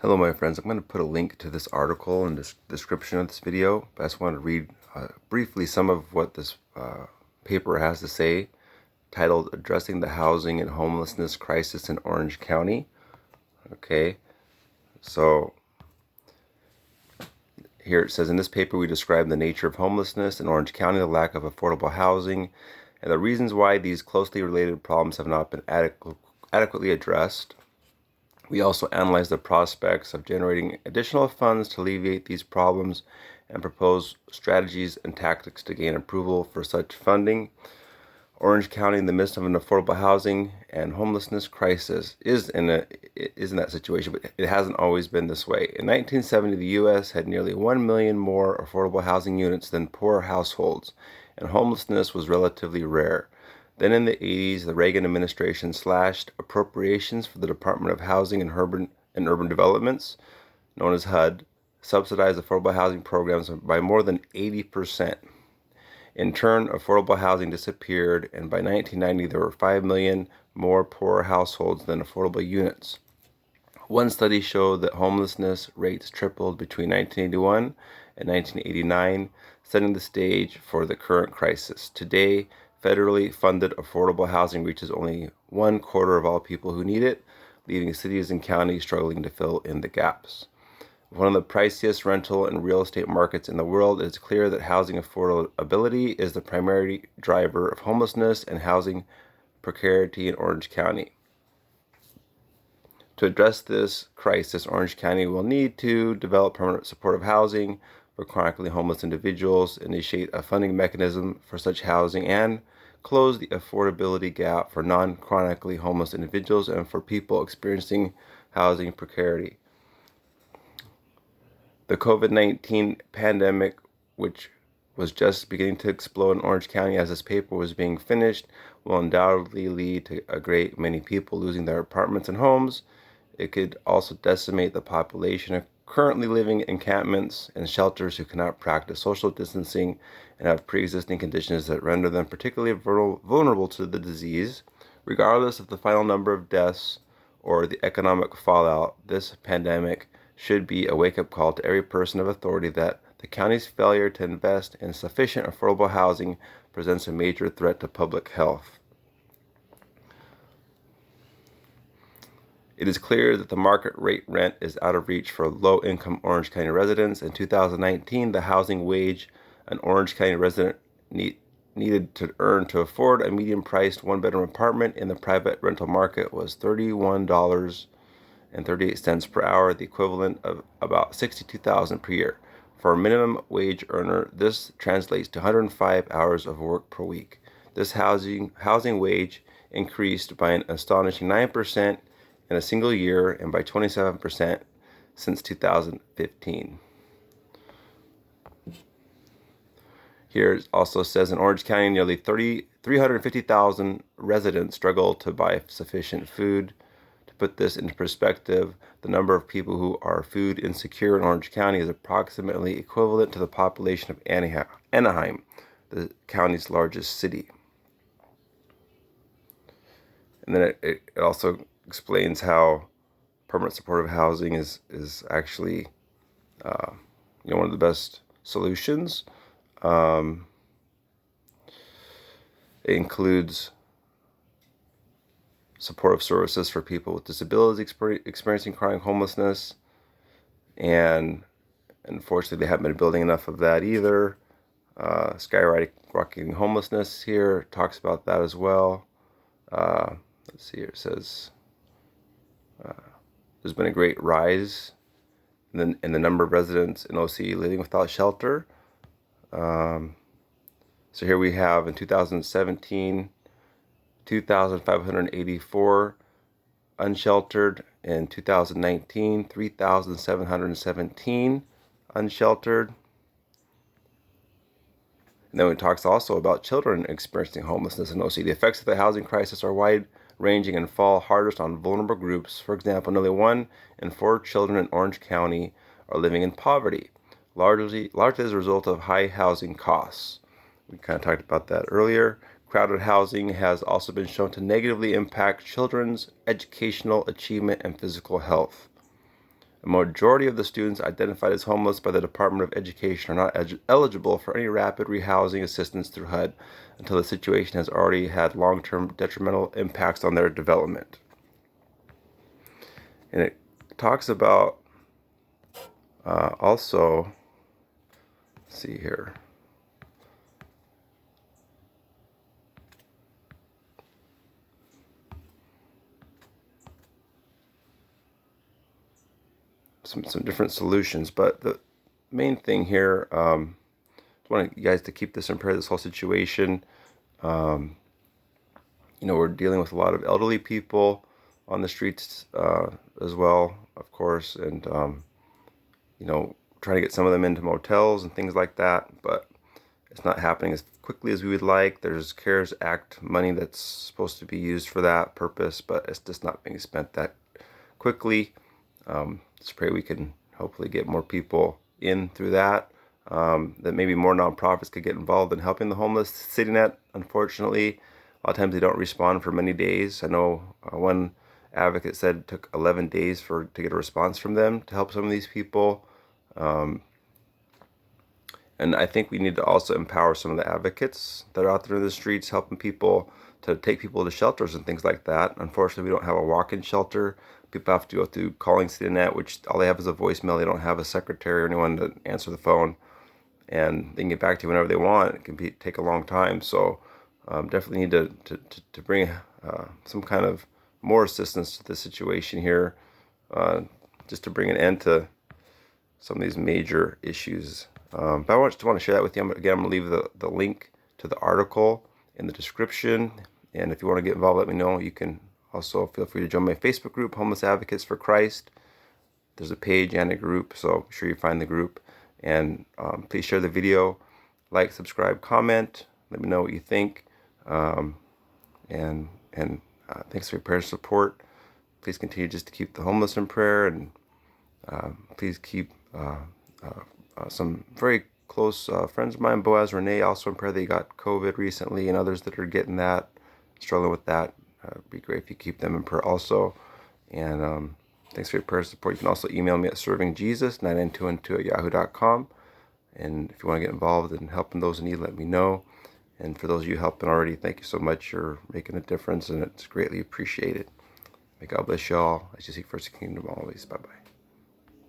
Hello, my friends. I'm going to put a link to this article in the description of this video, but I just want to read briefly some of what this paper has to say, titled Addressing the Housing and Homelessness Crisis in Orange County. Okay, so here it says, in this paper we describe the nature of homelessness in Orange County, the lack of affordable housing, and the reasons why these closely related problems have not been adequately addressed. We also analyze the prospects of generating additional funds to alleviate these problems and propose strategies and tactics to gain approval for such funding. Orange County, in the midst of an affordable housing and homelessness crisis, is in that situation, but it hasn't always been this way. In 1970, the U.S. had nearly 1 million more affordable housing units than poor households, and homelessness was relatively rare. Then in the 80s, the Reagan administration slashed appropriations for the Department of Housing and Urban Developments, known as HUD, subsidized affordable housing programs by more than 80%. In turn, affordable housing disappeared, and by 1990, there were 5 million more poor households than affordable units. One study showed that homelessness rates tripled between 1981 and 1989, setting the stage for the current crisis. Today, federally funded affordable housing reaches only 1/4 of all people who need it, leaving cities and counties struggling to fill in the gaps. One of the priciest rental and real estate markets in the world, it is clear that housing affordability is the primary driver of homelessness and housing precarity in Orange County. To address this crisis, Orange County will need to develop permanent supportive housing for chronically homeless individuals, initiate a funding mechanism for such housing, and close the affordability gap for non-chronically homeless individuals and for people experiencing housing precarity. The COVID-19 pandemic, which was just beginning to explode in Orange County as this paper was being finished, will undoubtedly lead to a great many people losing their apartments and homes. It could also decimate the population currently living in encampments and shelters who cannot practice social distancing and have pre-existing conditions that render them particularly vulnerable to the disease. Regardless of the final number of deaths or the economic fallout, this pandemic should be a wake-up call to every person of authority that the county's failure to invest in sufficient affordable housing presents a major threat to public health. It is clear that the market rate rent is out of reach for low-income Orange County residents. In 2019, the housing wage an Orange County resident needed to earn to afford a medium-priced one-bedroom apartment in the private rental market was $31.38 per hour, the equivalent of about $62,000 per year. For a minimum wage earner, this translates to 105 hours of work per week. This housing wage increased by an astonishing 9% in a single year and by 27% since 2015. Here it also says in Orange County, nearly 350,000 residents struggle to buy sufficient food. To put this into perspective, the number of people who are food insecure in Orange County is approximately equivalent to the population of Anaheim, the county's largest city. And then it also explains how permanent supportive housing is actually one of the best solutions. It includes supportive services for people with disabilities experiencing chronic homelessness, and unfortunately they haven't been building enough of that either. Skyrocketing homelessness here talks about that as well. Let's see here, it says there's been a great rise in the number of residents in OC living without shelter. So here we have in 2017, 2,584 unsheltered. In 2019, 3,717 unsheltered. And then it talks also about children experiencing homelessness in OC. The effects of the housing crisis are wide-ranging and fall hardest on vulnerable groups. For example, nearly 1 in 4 children in Orange County are living in poverty, largely as a result of high housing costs. We kind of talked about that earlier. Crowded housing has also been shown to negatively impact children's educational achievement and physical health. A majority of the students identified as homeless by the Department of Education are not eligible for any rapid rehousing assistance through HUD until the situation has already had long-term detrimental impacts on their development. And it talks about also, let's see here. Some different solutions, but the main thing here, I want you guys to keep this in prayer, this whole situation. We're dealing with a lot of elderly people on the streets as well, of course, and trying to get some of them into motels and things like that, but it's not happening as quickly as we would like. There's CARES Act money that's supposed to be used for that purpose, but it's just not being spent that quickly. Just pray we can hopefully get more people in through that, that maybe more nonprofits could get involved in helping the homeless. City Net, unfortunately, a lot of times they don't respond for many days. I know one advocate said it took 11 days to get a response from them to help some of these people. And I think we need to also empower some of the advocates that are out there in the streets helping people to take people to shelters and things like that. Unfortunately, we don't have a walk-in shelter. People have to go through calling CityNet, which all they have is a voicemail. They don't have a secretary or anyone to answer the phone. And they can get back to you whenever they want. It can take a long time. So definitely need to bring some kind of more assistance to the situation here, just to bring an end to some of these major issues. But I just want to share that with you. Again, I'm going to leave the link to the article in the description. And if you want to get involved, let me know. You can also feel free to join my Facebook group, Homeless Advocates for Christ. There's a page and a group, so be sure you find the group. And please share the video, like, subscribe, comment. Let me know what you think. And thanks for your prayer support. Please continue just to keep the homeless in prayer, and please keep some very close friends of mine, Boaz, Renee, also in prayer. They got COVID recently, and others that are getting that, struggling with that. It'd be great if you keep them in prayer also. And thanks for your prayer support. You can also email me at servingjesus99212@yahoo.com. And if you want to get involved in helping those in need, let me know. And for those of you helping already, thank you so much. You're making a difference, and it's greatly appreciated. May God bless you all as you seek first the kingdom always. Bye-bye.